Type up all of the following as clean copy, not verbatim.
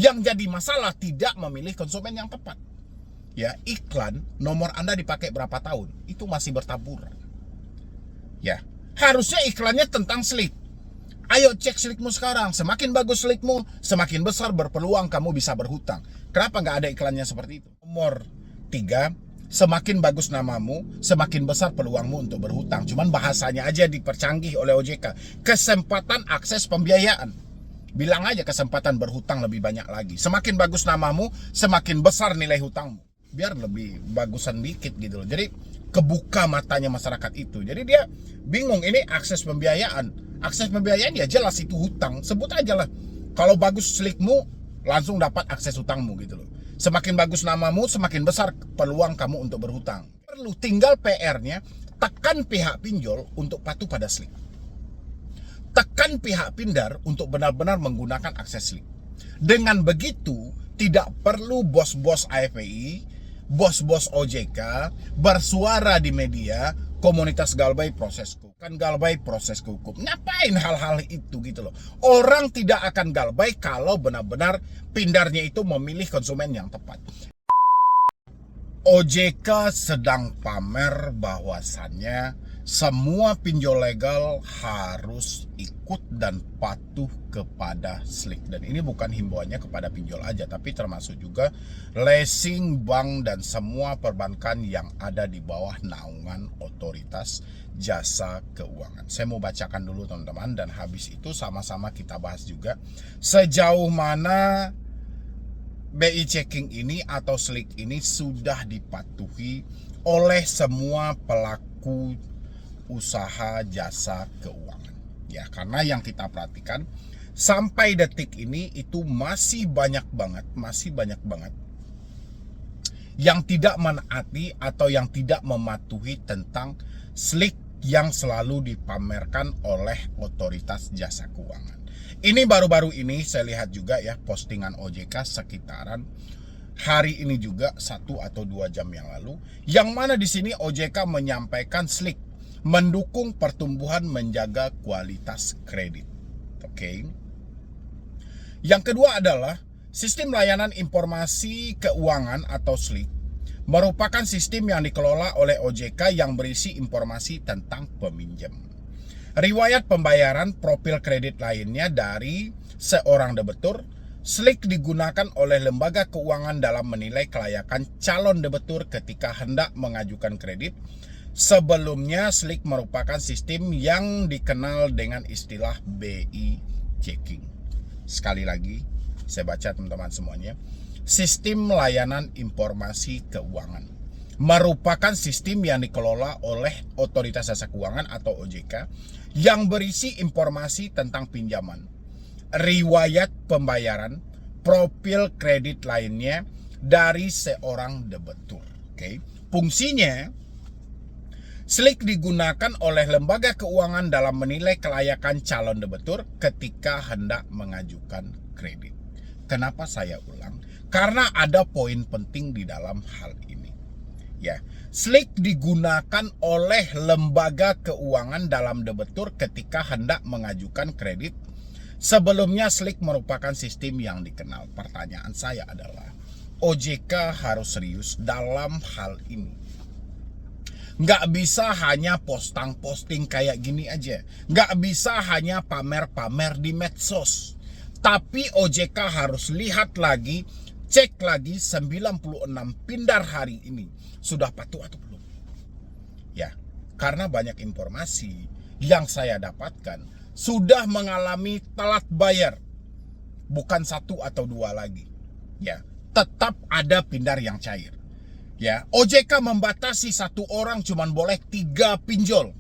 Yang jadi masalah tidak memilih konsumen yang tepat. Ya, iklan nomor Anda dipakai berapa tahun itu masih bertaburan. Ya, harusnya iklannya tentang Slick. Ayo cek Slickmu sekarang. Semakin bagus Slickmu, semakin besar berpeluang kamu bisa berhutang. Kenapa nggak ada iklannya seperti itu? Nomor 3, semakin bagus namamu, semakin besar peluangmu untuk berhutang. Cuman bahasanya aja dipercanggih oleh OJK. Kesempatan akses pembiayaan. Bilang aja kesempatan berhutang lebih banyak lagi. Semakin bagus namamu, semakin besar nilai hutangmu. Biar lebih bagusan dikit gitu loh. Jadi kebuka matanya masyarakat itu. Jadi dia bingung, ini akses pembiayaan. Akses pembiayaan ya jelas itu hutang. Sebut aja lah. Kalau bagus Slickmu, langsung dapat akses hutangmu gitu loh. Semakin bagus namamu, semakin besar peluang kamu untuk berhutang. Perlu tinggal PR-nya, tekan pihak pinjol untuk patuh pada Slick. Tekan pihak pindar untuk benar-benar menggunakan akses Slick. Dengan begitu, tidak perlu bos-bos AFPI, bos-bos OJK bersuara di media, komunitas galbay proses hukum. Kan galbay proses hukum. Ngapain hal-hal itu gitu loh. Orang tidak akan galbay kalau benar-benar pindarnya itu memilih konsumen yang tepat. OJK sedang pamer bahwasannya semua pinjol legal harus ikut dan patuh kepada Slick. Dan ini bukan himbauannya kepada pinjol aja, tapi termasuk juga leasing, bank, dan semua perbankan yang ada di bawah naungan otoritas jasa keuangan. Saya mau bacakan dulu teman-teman, dan habis itu sama-sama kita bahas juga sejauh mana BI checking ini atau Slick ini sudah dipatuhi oleh semua pelaku usaha jasa keuangan. Ya, karena yang kita perhatikan sampai detik ini itu masih banyak banget yang tidak menaati atau yang tidak mematuhi tentang Slick yang selalu dipamerkan oleh otoritas jasa keuangan. Ini baru-baru ini saya lihat juga ya postingan OJK sekitaran hari ini juga 1 atau 2 jam yang lalu, yang mana di sini OJK menyampaikan Slick mendukung pertumbuhan menjaga kualitas kredit. Oke. Yang kedua adalah sistem layanan informasi keuangan atau Slick merupakan sistem yang dikelola oleh OJK yang berisi informasi tentang peminjam, riwayat pembayaran, profil kredit lainnya dari seorang debitur. Slick digunakan oleh lembaga keuangan dalam menilai kelayakan calon debitur ketika hendak mengajukan kredit. Sebelumnya Slick merupakan sistem yang dikenal dengan istilah BI checking. Sekali lagi saya baca teman-teman semuanya. Sistem layanan informasi keuangan merupakan sistem yang dikelola oleh otoritas jasa keuangan atau OJK yang berisi informasi tentang pinjaman, riwayat pembayaran, profil kredit lainnya dari seorang debitur. Oke. Fungsinya Slick digunakan oleh lembaga keuangan dalam menilai kelayakan calon debitur ketika hendak mengajukan kredit. Kenapa saya ulang? Karena ada poin penting di dalam hal ini. Ya, Slick digunakan oleh lembaga keuangan dalam debitur ketika hendak mengajukan kredit. Sebelumnya Slick merupakan sistem yang dikenal. Pertanyaan saya adalah, OJK harus serius dalam hal ini. Nggak bisa hanya posting kayak gini aja. Nggak bisa hanya pamer-pamer di medsos. Tapi OJK harus lihat lagi, cek lagi 96 pindar hari ini sudah patuh atau belum. Ya, karena banyak informasi yang saya dapatkan sudah mengalami telat bayar. Bukan 1 atau 2 lagi. Ya, tetap ada pindar yang cair. Ya, OJK membatasi 1 orang cuman boleh 3 pinjol.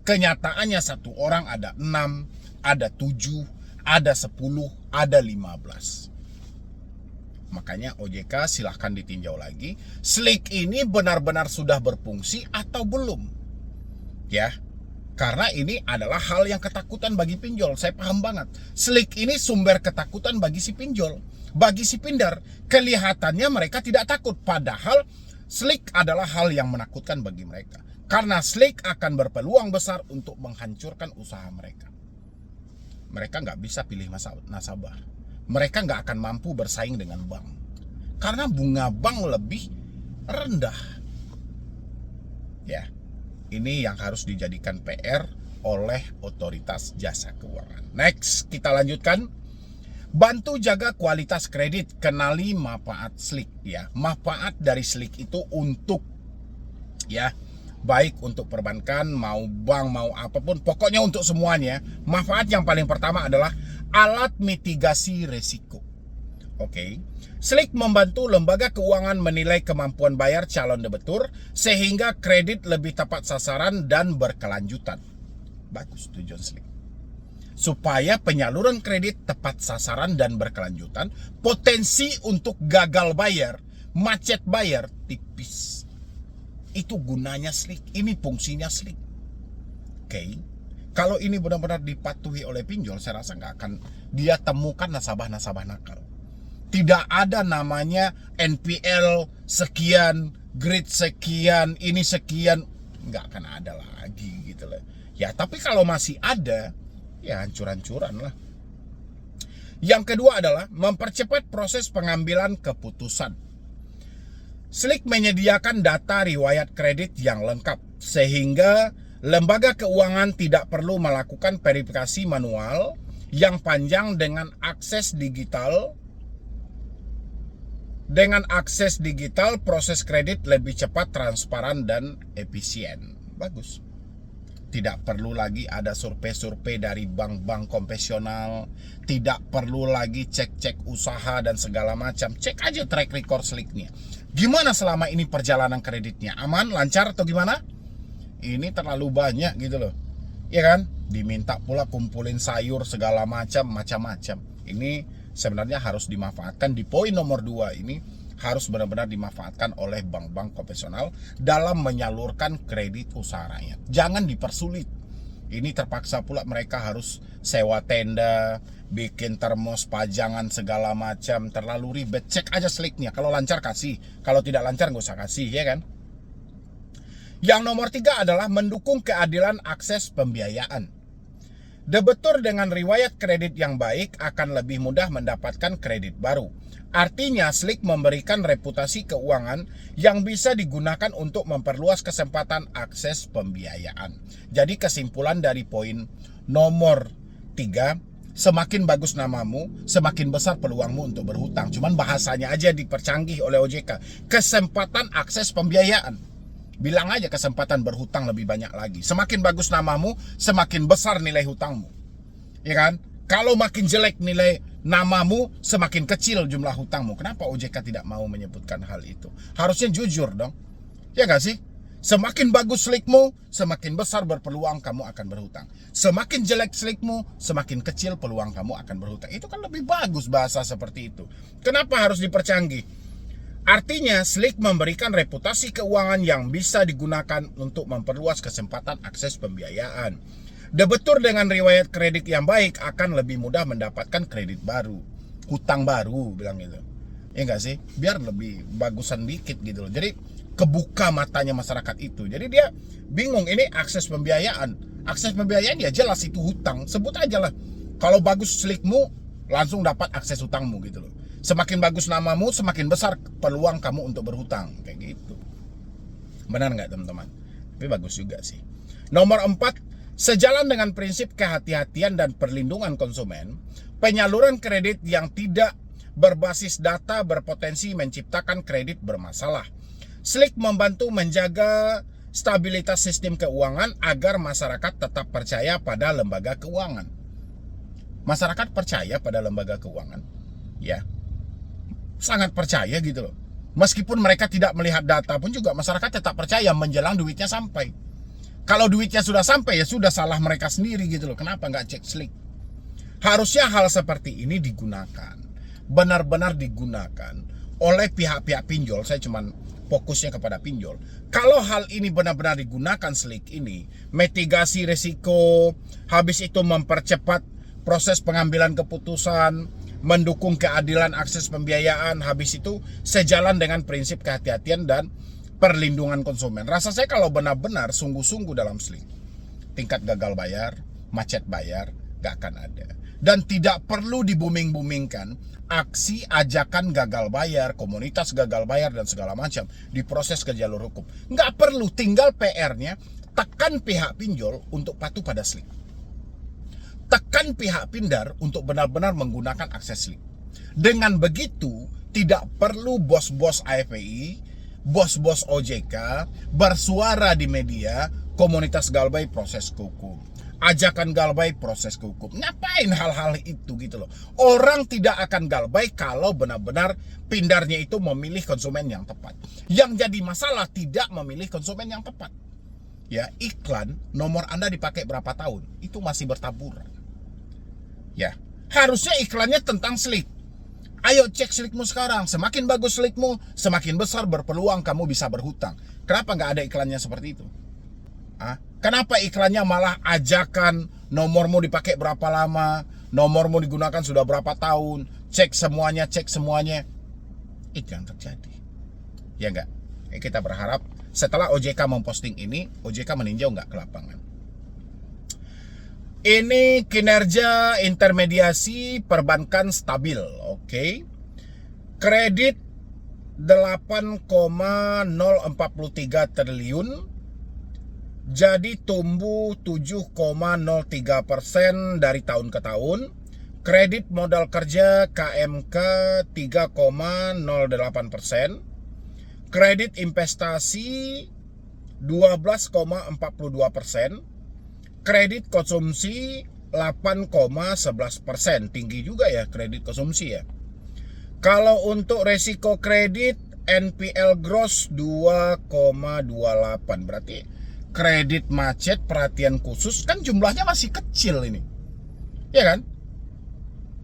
Kenyataannya 1 orang ada 6, ada 7, ada 10, ada 15. Makanya OJK silahkan ditinjau lagi. Slick ini benar-benar sudah berfungsi atau belum? Ya, karena ini adalah hal yang ketakutan bagi pinjol. Saya paham banget. Slick ini sumber ketakutan bagi si pinjol. Bagi si pindar, kelihatannya mereka tidak takut. Padahal Slick adalah hal yang menakutkan bagi mereka. Karena Slick akan berpeluang besar untuk menghancurkan usaha mereka. Mereka nggak bisa pilih nasabah. mereka nggak akan mampu bersaing dengan bank. Karena bunga bank lebih rendah. Ya, ini yang harus dijadikan PR oleh otoritas jasa keuangan. Next, kita lanjutkan. Bantu jaga kualitas kredit, kenali manfaat SLIK ya. Manfaat dari SLIK itu untuk ya, baik untuk perbankan, mau bank, mau apapun, pokoknya untuk semuanya. Manfaat yang paling pertama adalah alat mitigasi resiko. Oke. SLIK membantu lembaga keuangan menilai kemampuan bayar calon debitur sehingga kredit lebih tepat sasaran dan berkelanjutan. Bagus tujuan SLIK. Supaya penyaluran kredit tepat sasaran dan berkelanjutan, potensi untuk gagal bayar, macet bayar tipis. Itu gunanya SLIK, ini fungsinya SLIK. Oke. Kalau ini benar-benar dipatuhi oleh pinjol, saya rasa nggak akan dia temukan nasabah-nasabah nakal. Tidak ada namanya NPL sekian, grade sekian, ini sekian, nggak akan ada lagi gitu loh. Ya, tapi kalau masih ada, ya hancur-hancuran lah. Yang kedua adalah mempercepat proses pengambilan keputusan. SLIK menyediakan data riwayat kredit yang lengkap sehingga lembaga keuangan tidak perlu melakukan verifikasi manual yang panjang dengan akses digital. Dengan akses digital, proses kredit lebih cepat, transparan, dan efisien. Bagus. Tidak perlu lagi ada survei-survei dari bank-bank konvensional. Tidak perlu lagi cek-cek usaha dan segala macam. Cek aja track record SLIK-nya. Gimana selama ini perjalanan kreditnya? Aman, lancar atau gimana? Ini terlalu banyak gitu loh. Ya kan? Diminta pula kumpulin sayur segala macam-macam. Ini sebenarnya harus dimanfaatkan. Di poin nomor 2 ini harus benar-benar dimanfaatkan oleh bank-bank konvensional dalam menyalurkan kredit usaha rakyat. Jangan dipersulit. Ini terpaksa pula mereka harus sewa tenda, bikin termos pajangan segala macam, terlalu ribet. Cek aja SLIK-nya. Kalau lancar kasih, kalau tidak lancar nggak usah kasih, ya kan? Yang nomor 3 adalah mendukung keadilan akses pembiayaan. Debitur dengan riwayat kredit yang baik akan lebih mudah mendapatkan kredit baru. Artinya SLIK memberikan reputasi keuangan yang bisa digunakan untuk memperluas kesempatan akses pembiayaan. Jadi kesimpulan dari poin nomor 3, semakin bagus namamu, semakin besar peluangmu untuk berhutang. Cuman bahasanya aja dipercanggih oleh OJK. Kesempatan akses pembiayaan. Bilang aja kesempatan berhutang lebih banyak lagi. Semakin bagus namamu, semakin besar nilai hutangmu. Ya kan? Kalau makin jelek nilai namamu, semakin kecil jumlah hutangmu. Kenapa OJK tidak mau menyebutkan hal itu? Harusnya jujur dong. Ya gak sih? Semakin bagus SLIK-mu, semakin besar berpeluang kamu akan berhutang. Semakin jelek SLIK-mu, semakin kecil peluang kamu akan berhutang. Itu kan lebih bagus bahasa seperti itu. Kenapa harus dipercanggih? Artinya SLIK memberikan reputasi keuangan yang bisa digunakan untuk memperluas kesempatan akses pembiayaan. Debitur dengan riwayat kredit yang baik akan lebih mudah mendapatkan kredit baru, hutang baru, bilang gitu. Ya enggak sih? Biar lebih bagusan dikit gitu loh. Jadi kebuka matanya masyarakat itu. Jadi dia bingung, ini akses pembiayaan. Akses pembiayaan ya jelas itu hutang. Sebut aja lah. Kalau bagus SLIK-mu, langsung dapat akses hutangmu gitu loh. Semakin bagus namamu, semakin besar peluang kamu untuk berhutang. Kayak gitu. Benar nggak teman-teman? Tapi bagus juga sih. Nomor 4, sejalan dengan prinsip kehati-hatian dan perlindungan konsumen, penyaluran kredit yang tidak berbasis data berpotensi menciptakan kredit bermasalah. SLIK membantu menjaga stabilitas sistem keuangan agar masyarakat tetap percaya pada lembaga keuangan. Masyarakat percaya pada lembaga keuangan, ya, sangat percaya gitu loh. Meskipun mereka tidak melihat data pun juga masyarakat tetap percaya menjelang duitnya sampai. Kalau duitnya sudah sampai ya sudah salah mereka sendiri gitu loh. Kenapa nggak cek SLIK? Harusnya hal seperti ini digunakan, benar-benar digunakan oleh pihak-pihak pinjol. Saya cuman fokusnya kepada pinjol. Kalau hal ini benar-benar digunakan SLIK ini, mitigasi risiko, habis itu mempercepat proses pengambilan keputusan, mendukung keadilan akses pembiayaan, habis itu sejalan dengan prinsip kehati-hatian dan perlindungan konsumen. Rasa saya kalau benar-benar sungguh-sungguh dalam SLIK, tingkat gagal bayar, macet bayar, gak akan ada. Dan tidak perlu dibuming-bumingkan aksi ajakan gagal bayar, komunitas gagal bayar dan segala macam diproses ke jalur hukum. Nggak perlu, tinggal PR-nya tekan pihak pinjol untuk patuh pada SLIK. Tekan pihak pindar untuk benar-benar menggunakan akses SLIK. Dengan begitu, tidak perlu bos-bos AFPI, bos-bos OJK bersuara di media, komunitas galbay proses hukum, ajakan galbay proses hukum. Ngapain hal-hal itu gitu loh. Orang tidak akan galbay kalau benar-benar pindarnya itu memilih konsumen yang tepat. Yang jadi masalah tidak memilih konsumen yang tepat. Ya, iklan nomor Anda dipakai berapa tahun itu masih bertaburan. Ya, harusnya iklannya tentang SLIK. Ayo cek SLIKmu sekarang. Semakin bagus SLIKmu, semakin besar berpeluang kamu bisa berhutang. Kenapa nggak ada iklannya seperti itu? Kenapa iklannya malah ajakan nomormu dipakai berapa lama, nomormu digunakan sudah berapa tahun, cek semuanya. Itu yang terjadi. Ya nggak? Kita berharap setelah OJK memposting ini, OJK meninjau nggak ke lapangan. Ini kinerja intermediasi perbankan stabil, oke. Kredit 8,043 triliun, jadi tumbuh 7,03% dari tahun ke tahun. Kredit modal kerja KMK 3,08%. Kredit investasi 12,42%. Kredit konsumsi 8,11%. Tinggi juga ya kredit konsumsi ya. Kalau untuk resiko kredit, NPL gross 2,28. Berarti kredit macet perhatian khusus kan jumlahnya masih kecil ini. Ya kan?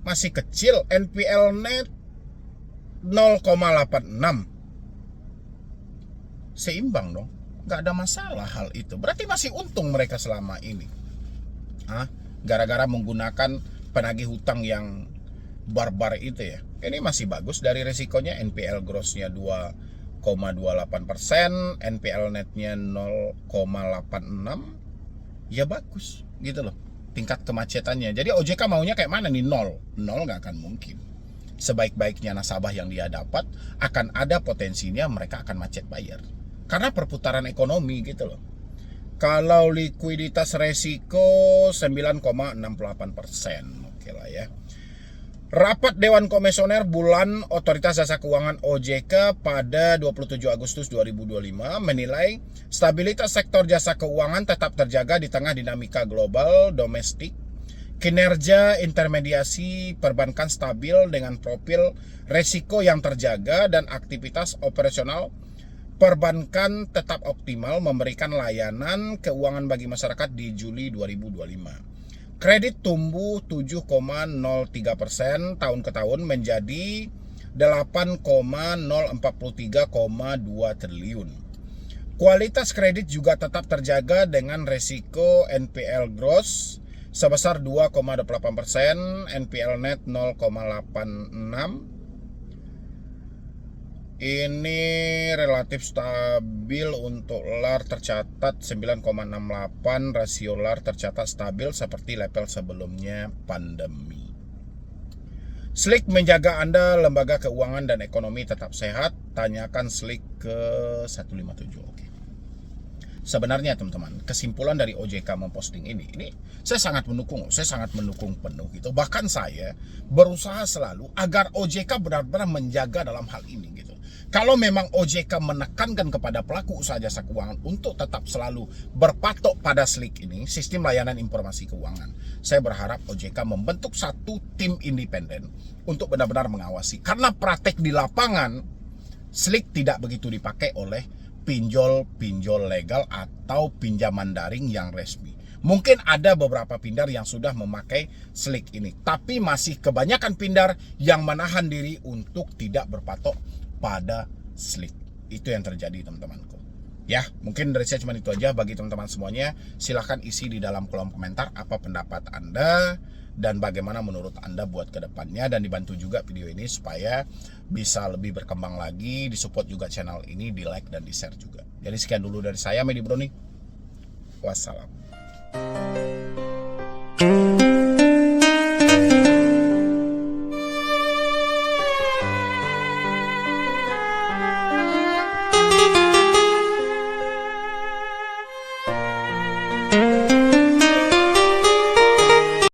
Masih kecil. NPL net 0,86. Seimbang dong. Nggak ada masalah hal itu. Berarti masih untung mereka selama ini. Gara-gara menggunakan penagih hutang yang barbar itu ya. Ini masih bagus dari resikonya. NPL grossnya 2,28%, NPL netnya 0,86. Ya bagus gitu loh tingkat kemacetannya. Jadi OJK maunya kayak mana nih? Nol nggak akan mungkin. Sebaik-baiknya nasabah yang dia dapat, akan ada potensinya mereka akan macet bayar. Karena perputaran ekonomi gitu loh. Kalau likuiditas resiko 9,68%. Oke lah ya. Rapat Dewan Komisioner Bulan Otoritas Jasa Keuangan OJK pada 27 Agustus 2025 menilai stabilitas sektor jasa keuangan tetap terjaga di tengah dinamika global domestik. Kinerja intermediasi perbankan stabil dengan profil resiko yang terjaga dan aktivitas operasional perbankan tetap optimal memberikan layanan keuangan bagi masyarakat di Juli 2025. Kredit tumbuh 7,03% tahun ke tahun menjadi 8,043,2 triliun. Kualitas kredit juga tetap terjaga dengan resiko NPL gross sebesar 2,28%, NPL net 0,86%. Ini relatif stabil untuk LAR tercatat 9,68, rasio LAR tercatat stabil seperti level sebelumnya pandemi. SLIK menjaga Anda, lembaga keuangan dan ekonomi tetap sehat. Tanyakan SLIK ke 157. Oke. Sebenarnya teman-teman, kesimpulan dari OJK memposting ini saya sangat mendukung penuh gitu. Bahkan saya berusaha selalu agar OJK benar-benar menjaga dalam hal ini gitu. Kalau memang OJK menekankan kepada pelaku usaha jasa keuangan untuk tetap selalu berpatok pada SLIK ini, sistem layanan informasi keuangan, saya berharap OJK membentuk satu tim independen untuk benar-benar mengawasi. Karena praktek di lapangan, SLIK tidak begitu dipakai oleh pinjol legal atau pinjaman daring yang resmi. Mungkin ada beberapa pindar yang sudah memakai SLIK ini, tapi masih kebanyakan pindar yang menahan diri untuk tidak berpatok pada SLIK. Itu yang terjadi teman-temanku. Ya, mungkin dari saya cuma itu aja. Bagi teman-teman semuanya, silahkan isi di dalam kolom komentar apa pendapat Anda dan bagaimana menurut Anda buat kedepannya, dan dibantu juga video ini supaya bisa lebih berkembang lagi, disupport juga channel ini, di like dan di share juga. Jadi sekian dulu dari saya, Medi Broni. Wassalam.